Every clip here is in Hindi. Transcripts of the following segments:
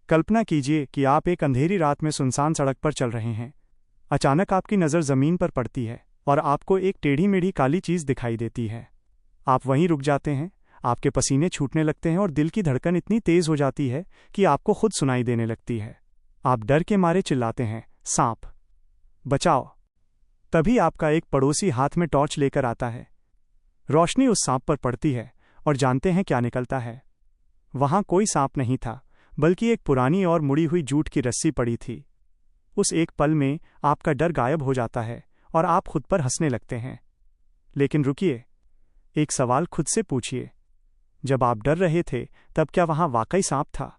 कल्पना कीजिए कि आप एक अंधेरी रात में सुनसान सड़क पर चल रहे हैं। अचानक आपकी नज़र ज़मीन पर पड़ती है और आपको एक टेढ़ी मेढ़ी काली चीज़ दिखाई देती है। आप वहीं रुक जाते हैं, आपके पसीने छूटने लगते हैं और दिल की धड़कन इतनी तेज़ हो जाती है कि आपको खुद सुनाई देने लगती है। आप डर के मारे चिल्लाते हैं, सांप, बचाओ। तभी आपका एक पड़ोसी हाथ में टॉर्च लेकर आता है। रोशनी उस सांप पर पड़ती है और जानते हैं क्या निकलता है? वहां कोई सांप नहीं था, बल्कि एक पुरानी और मुड़ी हुई जूट की रस्सी पड़ी थी। उस एक पल में आपका डर गायब हो जाता है और आप खुद पर हंसने लगते हैं। लेकिन रुकिए, एक सवाल खुद से पूछिए, जब आप डर रहे थे तब क्या वहां वाकई सांप था?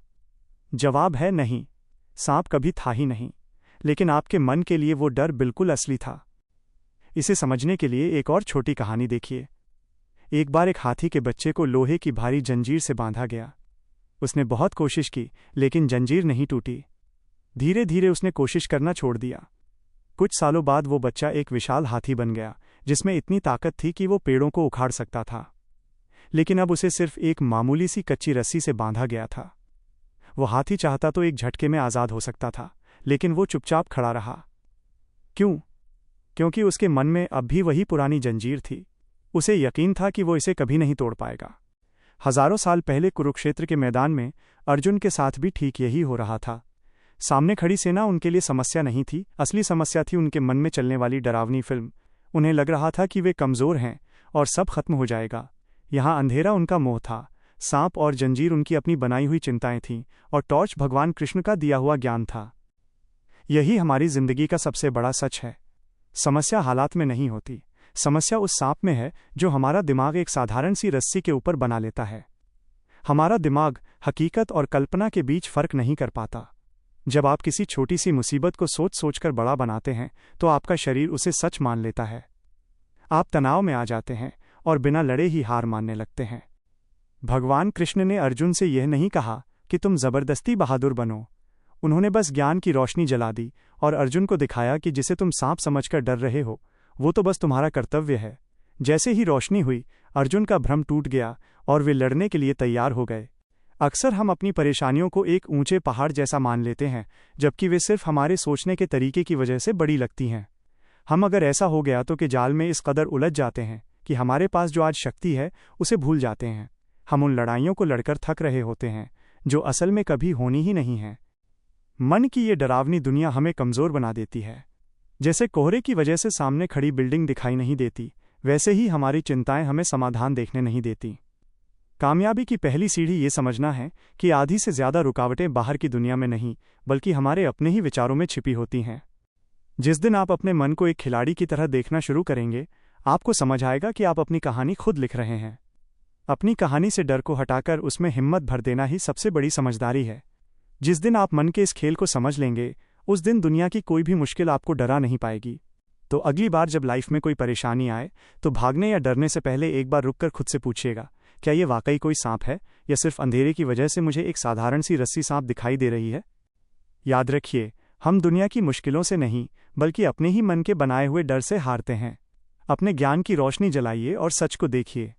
जवाब है नहीं, सांप कभी था ही नहीं। लेकिन आपके मन के लिए वो डर बिल्कुल असली था। इसे समझने के लिए एक और छोटी कहानी देखिए। एक बार एक हाथी के बच्चे को लोहे की भारी जंजीर से बांधा गया। उसने बहुत कोशिश की, लेकिन जंजीर नहीं टूटी। धीरे धीरे उसने कोशिश करना छोड़ दिया। कुछ सालों बाद वो बच्चा एक विशाल हाथी बन गया, जिसमें इतनी ताकत थी कि वो पेड़ों को उखाड़ सकता था। लेकिन अब उसे सिर्फ एक मामूली सी कच्ची रस्सी से बांधा गया था। वो हाथी चाहता तो एक झटके में आज़ाद हो सकता था, लेकिन वो चुपचाप खड़ा रहा। क्यों? क्योंकि उसके मन में अब भी वही पुरानी जंजीर थी। उसे यकीन था कि वो इसे कभी नहीं तोड़ पाएगा। हजारों साल पहले कुरुक्षेत्र के मैदान में अर्जुन के साथ भी ठीक यही हो रहा था। सामने खड़ी सेना उनके लिए समस्या नहीं थी, असली समस्या थी उनके मन में चलने वाली डरावनी फिल्म। उन्हें लग रहा था कि वे कमज़ोर हैं और सब खत्म हो जाएगा। यहाँ अंधेरा उनका मोह था, सांप और जंजीर उनकी अपनी बनाई हुई चिंताएं थीं, और टॉर्च भगवान कृष्ण का दिया हुआ ज्ञान था। यही हमारी जिंदगी का सबसे बड़ा सच है। समस्या हालात में नहीं होती, समस्या उस सांप में है जो हमारा दिमाग एक साधारण सी रस्सी के ऊपर बना लेता है। हमारा दिमाग हकीकत और कल्पना के बीच फर्क नहीं कर पाता। जब आप किसी छोटी सी मुसीबत को सोच सोचकर बड़ा बनाते हैं तो आपका शरीर उसे सच मान लेता है। आप तनाव में आ जाते हैं और बिना लड़े ही हार मानने लगते हैं। भगवान कृष्ण ने अर्जुन से यह नहीं कहा कि तुम जबरदस्ती बहादुर बनो। उन्होंने बस ज्ञान की रोशनी जला दी और अर्जुन को दिखाया कि जिसे तुम सांप समझकर डर रहे हो, वो तो बस तुम्हारा कर्तव्य है। जैसे ही रोशनी हुई, अर्जुन का भ्रम टूट गया और वे लड़ने के लिए तैयार हो गए। अक्सर हम अपनी परेशानियों को एक ऊंचे पहाड़ जैसा मान लेते हैं, जबकि वे सिर्फ हमारे सोचने के तरीके की वजह से बड़ी लगती हैं। हम अगर ऐसा हो गया तो कि जाल में इस कदर उलझ जाते हैं कि हमारे पास जो आज शक्ति है उसे भूल जाते हैं। हम उन लड़ाइयों को लड़कर थक रहे होते हैं जो असल में कभी होनी ही नहीं है। मन की ये डरावनी दुनिया हमें कमज़ोर बना देती है। जैसे कोहरे की वजह से सामने खड़ी बिल्डिंग दिखाई नहीं देती, वैसे ही हमारी चिंताएं हमें समाधान देखने नहीं देती। कामयाबी की पहली सीढ़ी ये समझना है कि आधी से ज़्यादा रुकावटें बाहर की दुनिया में नहीं, बल्कि हमारे अपने ही विचारों में छिपी होती हैं। जिस दिन आप अपने मन को एक खिलाड़ी की तरह देखना शुरू करेंगे, आपको समझ आएगा कि आप अपनी कहानी खुद लिख रहे हैं। अपनी कहानी से डर को हटाकर उसमें हिम्मत भर देना ही सबसे बड़ी समझदारी है। जिस दिन आप मन के इस खेल को समझ लेंगे, उस दिन दुनिया की कोई भी मुश्किल आपको डरा नहीं पाएगी। तो अगली बार जब लाइफ में कोई परेशानी आए, तो भागने या डरने से पहले एक बार रुककर खुद से पूछिएगा, क्या ये वाकई कोई सांप है या सिर्फ अंधेरे की वजह से मुझे एक साधारण सी रस्सी सांप दिखाई दे रही है? याद रखिए, हम दुनिया की मुश्किलों से नहीं, बल्कि अपने ही मन के बनाए हुए डर से हारते हैं। अपने ज्ञान की रोशनी जलाइए और सच को देखिए।